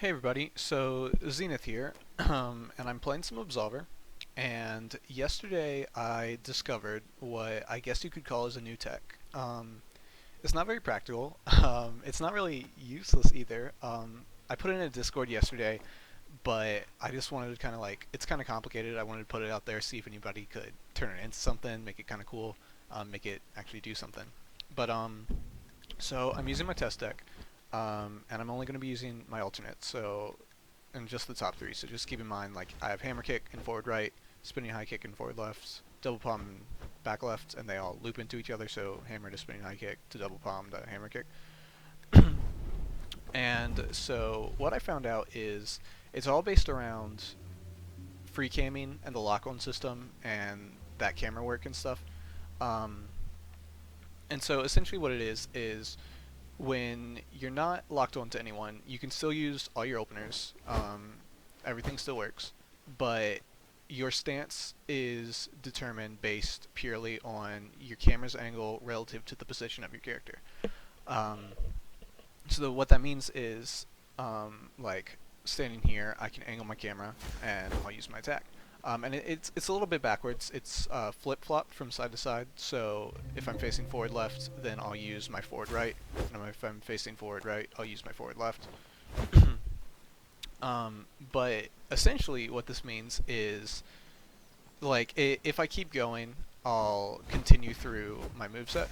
Hey everybody, so Zenith here, and I'm playing some Absolver, and yesterday I discovered what I guess you could call as a new tech. It's not very practical, it's not really useless either. I put it in a Discord yesterday, but I just wanted to kind of it's kind of complicated. I wanted to put it out there, see if anybody could turn it into something, make it kind of cool, make it actually do something. But so I'm using my test deck, and I'm only going to be using my alternate, so and just the top three. So just keep in mind, like I have hammer kick and forward right, spinning high kick and forward left, double palm and back left, and they all loop into each other. So hammer to spinning high kick to double palm to hammer kick. And so what I found out is it's all based around free camming and the lock-on system and that camera work and stuff. Um, and so essentially what it is when you're not locked onto anyone, you can still use all your openers. Everything still works, but your stance is determined based purely on your camera's angle relative to the position of your character. Um, so what that means is, like standing here, I can angle my camera and I'll use my attack. And it's a little bit backwards. It's flip-flopped from side to side. So if I'm facing forward left, then I'll use my forward right. And if I'm facing forward right, I'll use my forward left. But essentially what this means is, like, if I keep going, I'll continue through my moveset.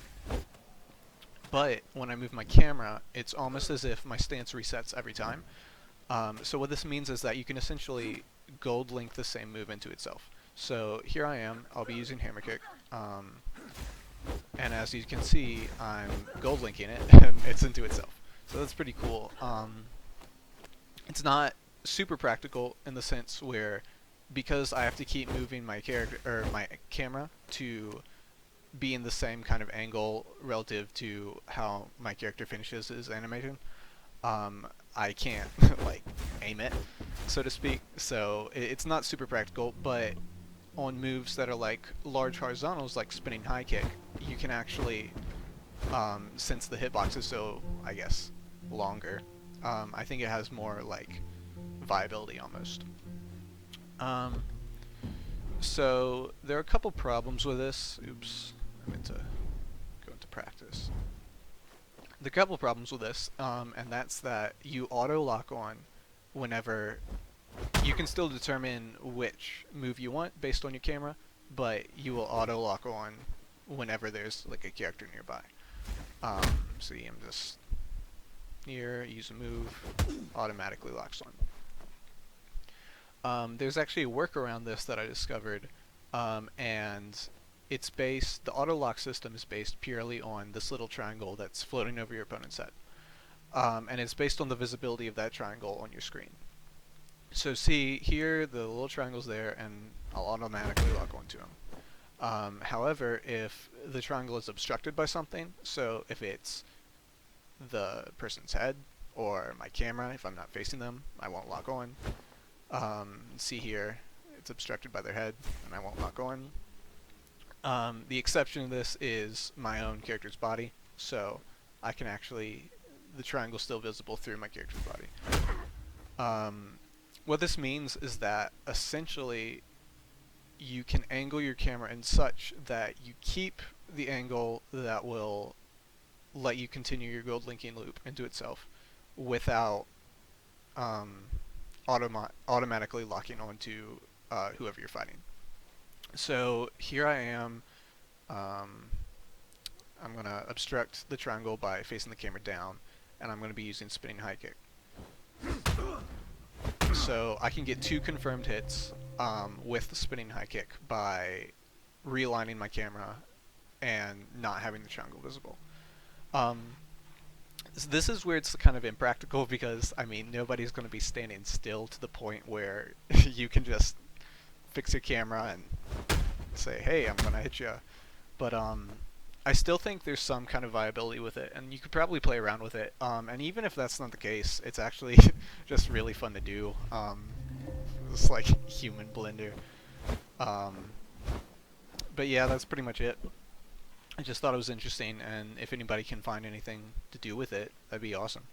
But when I move my camera, it's almost as if my stance resets every time. So what this means is that you can essentially gold link the same move into itself. So here I am, I'll be using hammer kick, and as you can see, I'm gold linking it, and it's into itself. So that's pretty cool. It's not super practical in the sense where, because I have to keep moving my character or my camera to be in the same kind of angle relative to how my character finishes his animation, I can't like aim it, so to speak. So it's not super practical, but on moves that are like large horizontals, like spinning high kick, you can actually, since the hitbox is so, I guess, longer, I think it has more like viability almost. Um, so there are a couple problems with this. Oops, I meant to go into practice. The couple problems with this, and that's that you auto lock on whenever you can still determine which move you want based on your camera, but you will auto lock on whenever there's like a character nearby. See, I'm just here, use a move, automatically locks on. There's actually a workaround this that I discovered, and the auto lock system is based purely on this little triangle that's floating over your opponent's head. And it's based on the visibility of that triangle on your screen. So see here, the little triangle's there, and I'll automatically lock onto them. However, if the triangle is obstructed by something, so if it's the person's head or my camera, if I'm not facing them, I won't lock on. See here, it's obstructed by their head, and I won't lock on. The exception to this is my own character's body, so I can actually, the triangle's still visible through my character's body. What this means is that essentially you can angle your camera in such that you keep the angle that will let you continue your gold linking loop into itself without automatically locking onto whoever you're fighting. So here I am. I'm going to obstruct the triangle by facing the camera down, and I'm going to be using spinning high kick. So I can get 2 confirmed hits with the spinning high kick by realigning my camera and not having the triangle visible. This is where it's kind of impractical because, I mean, nobody's going to be standing still to the point where you can just fix your camera and say, hey, I'm going to hit you. But I still think there's some kind of viability with it, and you could probably play around with it. And even if that's not the case, it's actually just really fun to do. It's like human blender. But yeah, that's pretty much it. I just thought it was interesting, and if anybody can find anything to do with it, that'd be awesome.